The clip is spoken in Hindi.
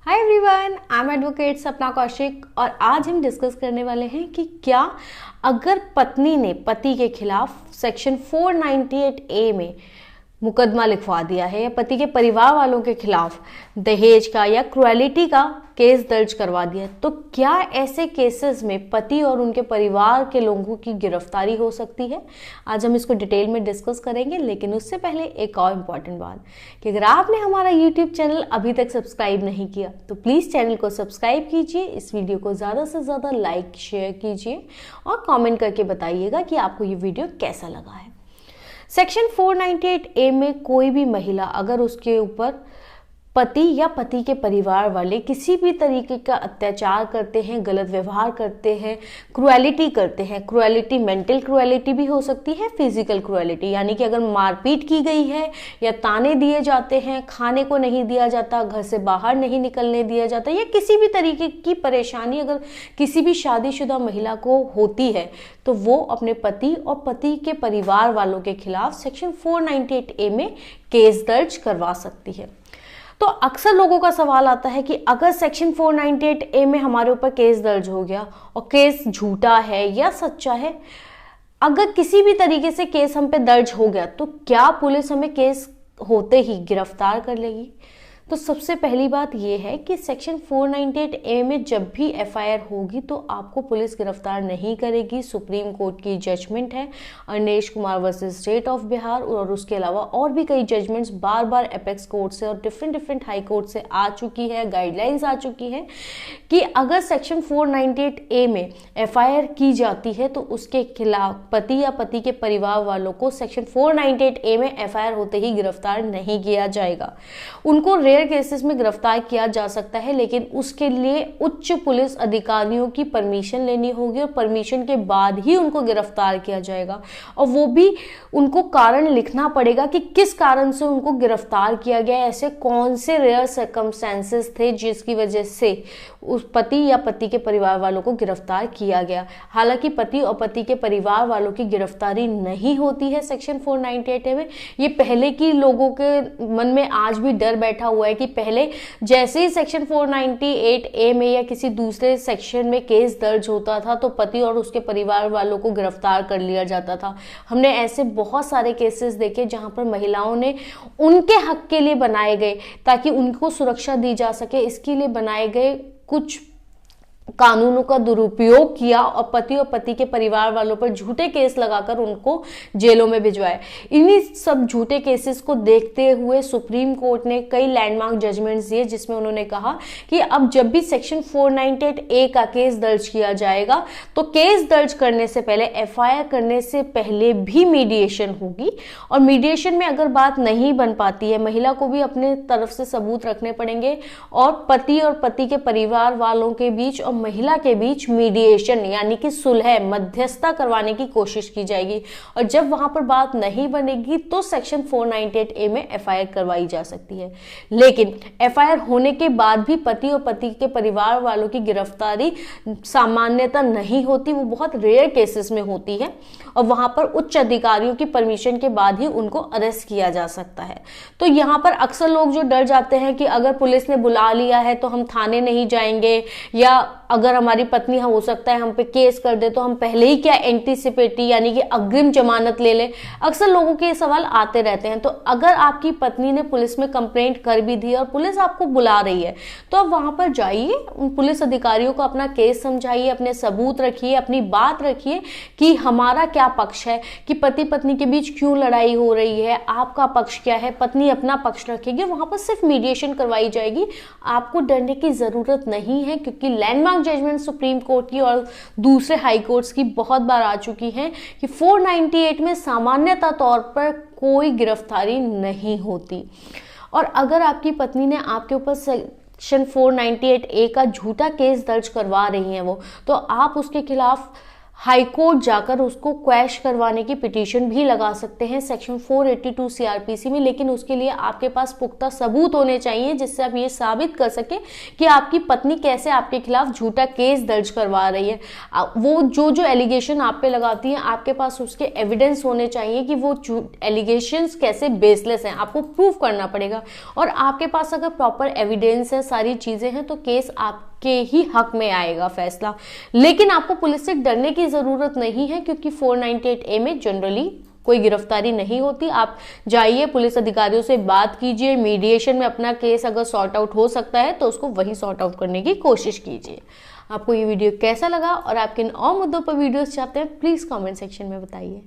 Hi everyone, I am advocate सपना कौशिक और आज हम डिस्कस करने वाले हैं कि क्या अगर पत्नी ने पति के खिलाफ सेक्शन 498 ए में मुकदमा लिखवा दिया है या पति के परिवार वालों के खिलाफ दहेज का या क्रुएलिटी का केस दर्ज करवा दिया है, तो क्या ऐसे केसेस में पति और उनके परिवार के लोगों की गिरफ्तारी हो सकती है। आज हम इसको डिटेल में डिस्कस करेंगे, लेकिन उससे पहले एक और इम्पॉर्टेंट बात कि अगर आपने हमारा यूट्यूब चैनल अभी तक सब्सक्राइब नहीं किया तो प्लीज़ चैनल को सब्सक्राइब कीजिए, इस वीडियो को ज़्यादा से ज़्यादा लाइक शेयर कीजिए और कॉमेंट करके बताइएगा कि आपको ये वीडियो कैसा लगा है। सेक्शन 498 ए में कोई भी महिला अगर उसके ऊपर पति या पति के परिवार वाले किसी भी तरीके का अत्याचार करते हैं, गलत व्यवहार करते हैं, क्रुएलिटी करते हैं, क्रुएलिटी मेंटल क्रुएलिटी भी हो सकती है, फिजिकल क्रुएलिटी यानी कि अगर मारपीट की गई है या ताने दिए जाते हैं, खाने को नहीं दिया जाता, घर से बाहर नहीं निकलने दिया जाता या किसी भी तरीके की परेशानी अगर किसी भी शादीशुदा महिला को होती है तो वो अपने पति और पति के परिवार वालों के खिलाफ सेक्शन 498 ए में केस दर्ज करवा सकती है। तो अक्सर लोगों का सवाल आता है कि अगर सेक्शन 498 ए में हमारे ऊपर केस दर्ज हो गया और केस झूठा है या सच्चा है, अगर किसी भी तरीके से केस हम पे दर्ज हो गया तो क्या पुलिस हमें केस होते ही गिरफ्तार कर लेगी। तो सबसे पहली बात यह है कि सेक्शन 498 ए में जब भी एफआईआर होगी तो आपको पुलिस गिरफ्तार नहीं करेगी। सुप्रीम कोर्ट की जजमेंट है Anish Kumar versus state of Bihar, और उसके अलावा और भी कई जजमेंट्स बार बार एपेक्स कोर्ट से और डिफरेंट हाई कोर्ट से आ चुकी है, गाइडलाइंस आ चुकी है कि अगर सेक्शन 498 ए में एफआईआर की जाती है तो उसके खिलाफ पति या पति के परिवार वालों को सेक्शन 498 ए में एफआईआर होते ही गिरफ्तार नहीं किया जाएगा। उनको केसेस में गिरफ्तार किया जा सकता है, लेकिन उसके लिए उच्च पुलिस अधिकारियों की परमिशन लेनी होगी और परमिशन के बाद ही उनको गिरफ्तार किया जाएगा। और वो भी उनको कारण लिखना पड़ेगा कि किस कारण से उनको गिरफ्तार किया गया, ऐसे कौन से रेयर सर्कमस्टेंसेस थे जिसकी वजह से उस पति या पति के परिवार वालों को गिरफ्तार किया गया। हालांकि पति और पति के परिवार वालों की गिरफ्तारी नहीं होती है सेक्शन 498 में। ये पहले की लोगों के मन में आज भी डर बैठा हुआ है कि पहले जैसे ही सेक्शन 498 ए में या किसी दूसरे सेक्शन में केस दर्ज होता था तो पति और उसके परिवार वालों को गिरफ्तार कर लिया जाता था। हमने ऐसे बहुत सारे केसेस देखे जहां पर महिलाओं ने उनके हक के लिए बनाए गए, ताकि उनको सुरक्षा दी जा सके, इसके लिए बनाए गए कुछ कानूनों का दुरुपयोग किया और पति और पति के परिवार वालों पर झूठे केस लगाकर उनको जेलों में भिजवाए। इन्हीं सब झूठे केसेस को देखते हुए सुप्रीम कोर्ट ने कई लैंडमार्क जजमेंट्स दिए जिसमें उन्होंने कहा कि अब जब भी सेक्शन 498 ए का केस दर्ज किया जाएगा तो केस दर्ज करने से पहले, एफआईआर करने से पहले भी मीडिएशन होगी। और मीडिएशन में अगर बात नहीं बन पाती है, महिला को भी अपने तरफ से सबूत रखने पड़ेंगे और पति के परिवार वालों के बीच और महिला के बीच मीडिएशन यानी कि सुलह, मध्यस्थता करवाने की कोशिश की जाएगी। और जब वहां पर बात नहीं बनेगी तो सेक्शन 498 ए में एफआईआर करवाई जा सकती है। लेकिन एफआईआर होने के बाद भी पति और पति के परिवार वालों की गिरफ्तारी सामान्यतः नहीं होती, वो बहुत रेयर केसेस में होती है और वहां पर उच्च अधिकारियों की परमिशन के बाद ही उनको अरेस्ट किया जा सकता है। तो यहाँ पर अक्सर लोग जो डर जाते हैं कि अगर पुलिस ने बुला लिया है तो हम थाने नहीं जाएंगे, या अगर हमारी पत्नी हो सकता है हम पे केस कर दे तो हम पहले ही क्या एंटीसिपेटरी यानी कि अग्रिम जमानत ले लें। अक्सर लोगों के सवाल आते रहते हैं। तो अगर आपकी पत्नी ने पुलिस में कंप्लेंट कर भी दी और पुलिस आपको बुला रही है तो आप वहां पर जाइए, उन पुलिस अधिकारियों को अपना केस समझाइए, अपने सबूत रखिए, अपनी बात रखिए कि हमारा क्या पक्ष है, कि पति पत्नी के बीच क्यों लड़ाई हो रही है, आपका पक्ष क्या है। पत्नी अपना पक्ष रखेगी, वहां पर सिर्फ मीडिएशन करवाई जाएगी। आपको डरने की जरूरत नहीं है, क्योंकि लैंडमार्क जजमेंट सुप्रीम कोर्ट की और दूसरे हाई कोर्ट्स की बहुत बार आ चुकी हैं कि 498 में सामान्यतः तौर पर कोई गिरफ्तारी नहीं होती। और अगर आपकी पत्नी ने आपके ऊपर सेक्शन 498 ए का झूठा केस दर्ज करवा रही हैं वो, तो आप उसके खिलाफ हाई कोर्ट जाकर उसको क्वैश करवाने की पिटीशन भी लगा सकते हैं सेक्शन 482 सीआरपीसी में, लेकिन उसके लिए आपके पास पुख्ता सबूत होने चाहिए जिससे आप ये साबित कर सकें कि आपकी पत्नी कैसे आपके खिलाफ झूठा केस दर्ज करवा रही है। वो जो एलिगेशन आप पे लगाती है, आपके पास उसके एविडेंस होने चाहिए कि वो एलिगेशंस कैसे बेसलेस हैं, आपको प्रूव करना पड़ेगा। और आपके पास अगर प्रॉपर एविडेंस है, सारी चीजें हैं, तो केस आपके ही हक में आएगा फैसला। लेकिन आपको पुलिस से डरने की जरूरत नहीं है, क्योंकि 498A में जनरली कोई गिरफ्तारी नहीं होती। आप जाइए, पुलिस अधिकारियों से बात कीजिए, मीडिएशन में अपना केस अगर सॉर्ट आउट हो सकता है तो उसको वही सॉर्ट आउट करने की कोशिश कीजिए। आपको ये वीडियो कैसा लगा और आप किन और मुद्दों पर वीडियोस चाहते हैं, प्लीज कमेंट सेक्शन में बताइए।